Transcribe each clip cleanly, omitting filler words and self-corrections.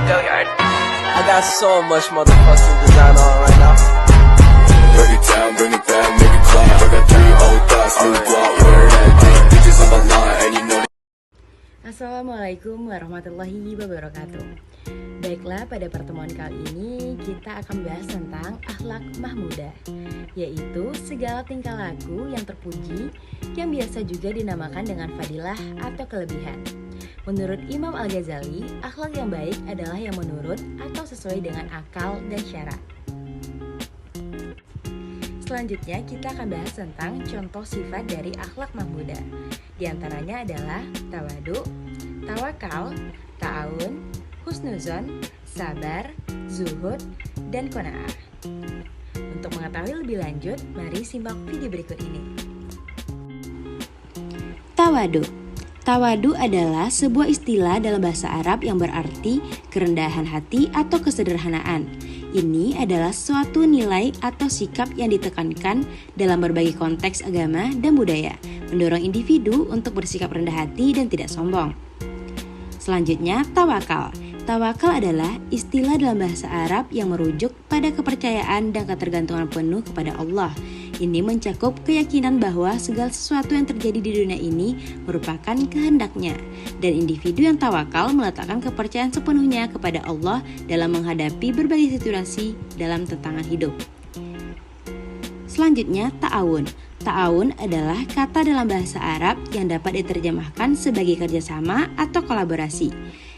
Billiard. I got so much motherfucking design on right now. Break it down, bring it back, make it clap. I got 3 old thoughts, new guap, wear that thing. Bitches on my line, and you know that. Assalamualaikum warahmatullahi wabarakatuh. Baiklah, pada pertemuan kali ini kita akan bahas tentang akhlak mahmudah, yaitu segala tingkah laku yang terpuji yang biasa juga dinamakan dengan fadilah atau kelebihan. Menurut Imam Al-Ghazali, akhlak yang baik adalah yang menurut atau sesuai dengan akal dan syara. Selanjutnya kita akan bahas tentang contoh sifat dari akhlak mahmudah. Di antaranya adalah tawadu, tawakal, ta'awun, husnuzon, sabar, zuhud, dan qanaah. Untuk mengetahui lebih lanjut, mari simak video berikut ini. Tawadu. Tawadu adalah sebuah istilah dalam bahasa Arab yang berarti kerendahan hati atau kesederhanaan. Ini adalah suatu nilai atau sikap yang ditekankan dalam berbagai konteks agama dan budaya, mendorong individu untuk bersikap rendah hati dan tidak sombong. Selanjutnya, tawakal. Tawakal adalah istilah dalam bahasa Arab yang merujuk pada kepercayaan dan ketergantungan penuh kepada Allah. Ini mencakup keyakinan bahwa segala sesuatu yang terjadi di dunia ini merupakan kehendaknya, dan individu yang tawakal meletakkan kepercayaan sepenuhnya kepada Allah dalam menghadapi berbagai situasi dalam tantangan hidup. Selanjutnya, ta'awun. Ta'awun adalah kata dalam bahasa Arab yang dapat diterjemahkan sebagai kerjasama atau kolaborasi.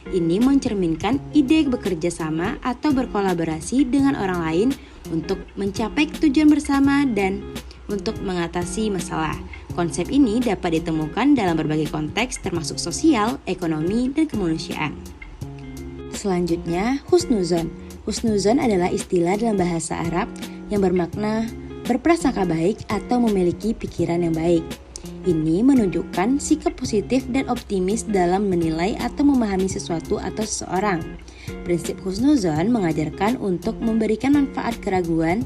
Ini mencerminkan ide bekerja sama atau berkolaborasi dengan orang lain untuk mencapai tujuan bersama dan untuk mengatasi masalah. Konsep ini dapat ditemukan dalam berbagai konteks termasuk sosial, ekonomi, dan kemanusiaan. Selanjutnya, husnuzon. Husnuzon adalah istilah dalam bahasa Arab yang bermakna berprasangka baik atau memiliki pikiran yang baik. Ini menunjukkan sikap positif dan optimis dalam menilai atau memahami sesuatu atau seseorang. Prinsip husnuzon mengajarkan untuk memberikan manfaat keraguan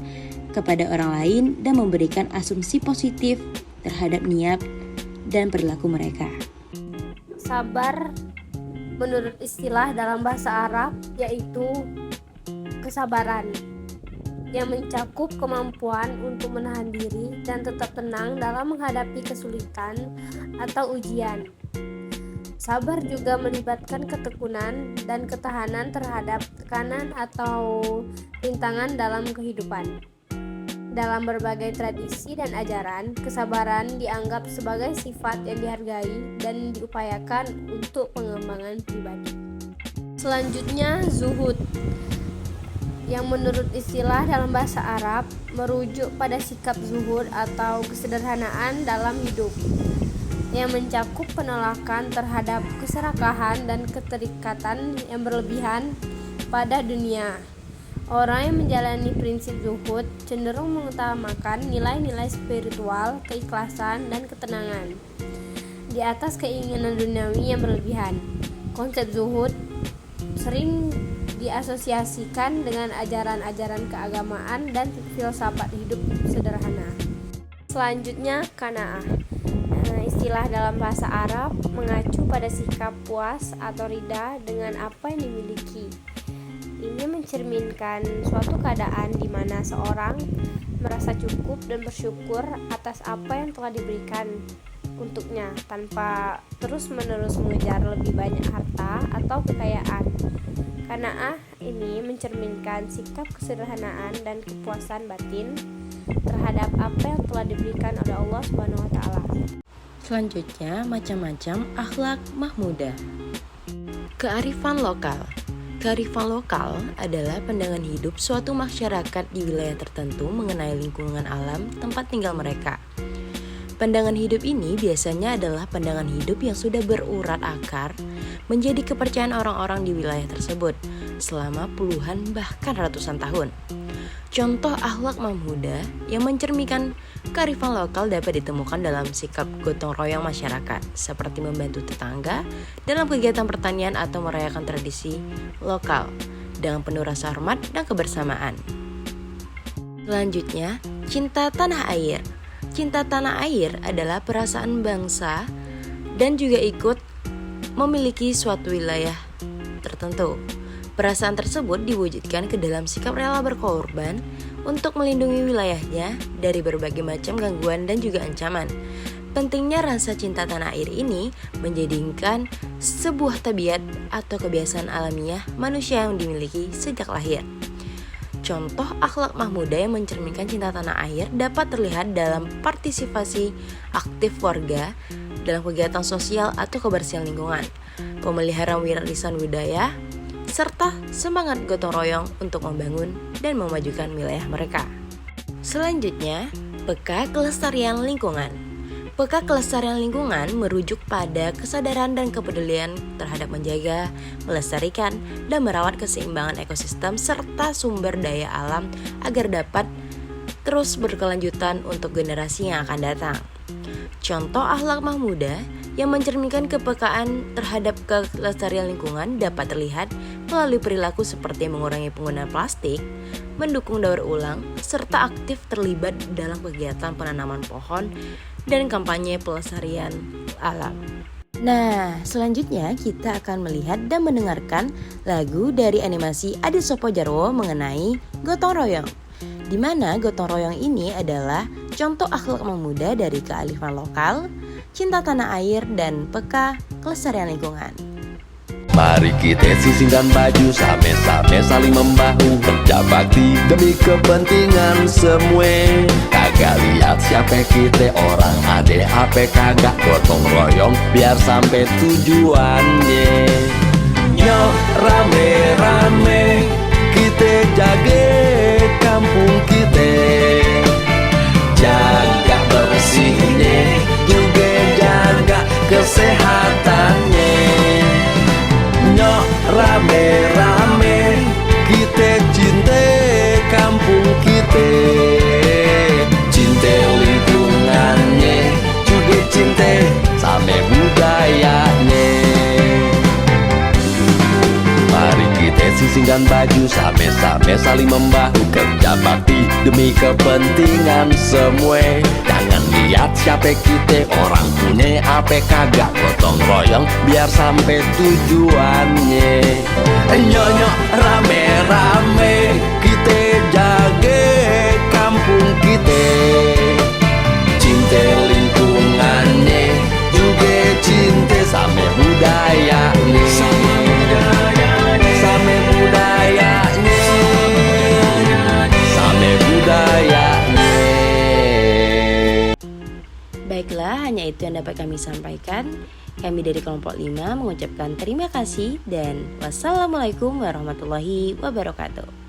kepada orang lain dan memberikan asumsi positif terhadap niat dan perilaku mereka. Sabar menurut istilah dalam bahasa Arab yaitu kesabaran yang mencakup kemampuan untuk menahan diri dan tetap tenang dalam menghadapi kesulitan atau ujian. Sabar juga melibatkan ketekunan dan ketahanan terhadap tekanan atau rintangan dalam kehidupan. Dalam berbagai tradisi dan ajaran, kesabaran dianggap sebagai sifat yang dihargai dan diupayakan untuk pengembangan pribadi. Selanjutnya, zuhud, yang menurut istilah dalam bahasa Arab merujuk pada sikap zuhud atau kesederhanaan dalam hidup yang mencakup penolakan terhadap keserakahan dan keterikatan yang berlebihan pada dunia. Orang yang menjalani prinsip zuhud cenderung mengutamakan nilai-nilai spiritual, keikhlasan, dan ketenangan di atas keinginan duniawi yang berlebihan. Konsep zuhud sering diasosiasikan dengan ajaran-ajaran keagamaan dan filsafat hidup sederhana. Selanjutnya, qanaah. Istilah dalam bahasa Arab mengacu pada sikap puas atau ridha dengan apa yang dimiliki. Ini mencerminkan suatu keadaan di mana seorang merasa cukup dan bersyukur atas apa yang telah diberikan untuknya tanpa terus-menerus mengejar lebih banyak harta atau kekayaan. Qanaah ini mencerminkan sikap kesederhanaan dan kepuasan batin terhadap apa yang telah diberikan oleh Allah Subhanahu wa taala. Selanjutnya, macam-macam akhlak mahmudah. Kearifan lokal. Kearifan lokal adalah pandangan hidup suatu masyarakat di wilayah tertentu mengenai lingkungan alam tempat tinggal mereka. Pandangan hidup ini biasanya adalah pandangan hidup yang sudah berurat akar menjadi kepercayaan orang-orang di wilayah tersebut selama puluhan bahkan ratusan tahun. Contoh akhlak mahmudah yang mencerminkan kearifan lokal dapat ditemukan dalam sikap gotong royong masyarakat, seperti membantu tetangga dalam kegiatan pertanian atau merayakan tradisi lokal dengan penuh rasa hormat dan kebersamaan. Selanjutnya, cinta tanah air. Cinta tanah air adalah perasaan bangsa dan juga ikut memiliki suatu wilayah tertentu. Perasaan tersebut diwujudkan ke dalam sikap rela berkorban untuk melindungi wilayahnya dari berbagai macam gangguan dan juga ancaman. Pentingnya rasa cinta tanah air ini menjadikan sebuah tabiat atau kebiasaan alamiah manusia yang dimiliki sejak lahir. Contoh akhlak mahmuda yang mencerminkan cinta tanah air dapat terlihat dalam partisipasi aktif warga dalam kegiatan sosial atau kebersihan lingkungan, pemeliharaan warisan budaya, serta semangat gotong royong untuk membangun dan memajukan wilayah mereka. Selanjutnya, peka kelestarian lingkungan. Peka kelestarian lingkungan merujuk pada kesadaran dan kepedulian terhadap menjaga, melestarikan, dan merawat keseimbangan ekosistem serta sumber daya alam agar dapat terus berkelanjutan untuk generasi yang akan datang. Contoh akhlak mahmuda yang mencerminkan kepekaan terhadap kelestarian lingkungan dapat terlihat melalui perilaku seperti mengurangi penggunaan plastik, mendukung daur ulang, serta aktif terlibat dalam kegiatan penanaman pohon dan kampanye pelestarian alam. Nah, selanjutnya kita akan melihat dan mendengarkan lagu dari animasi Adi Sopo Jarwo mengenai gotong royong, di mana gotong royong ini adalah contoh akhlak mahmuda dari kearifan lokal, cinta tanah air, dan peka kelestarian lingkungan. Mari kita sisingkan baju, same-same saling membahu, kerja bakti demi kepentingan semua. Kagak lihat siapa kita, orang ade apa kagak, gotong royong biar sampai tujuannya. Nyo rame-rame kita jaga kampung kita, jaga bersihnya juga jaga kesehatannya. Nyo rame-rame kita cinta kampung kita, cinta lingkungannya juga cinta sama budayanya. Mari kita sisingkan baju, same-same saling membahu, kerja bakti demi kepentingan semua. Jangan lihat siapa kita, orang punya apa kagak, gotong royong biar sampai tujuannya. Nyonya rame-rame kita jaga kampung kita, cinta lingkungannya juga cinta sama budayanya. Sama budayanya, sama budayanya. Baiklah, hanya itu yang dapat kami sampaikan. Kami dari kelompok 5 mengucapkan terima kasih dan wassalamualaikum warahmatullahi wabarakatuh.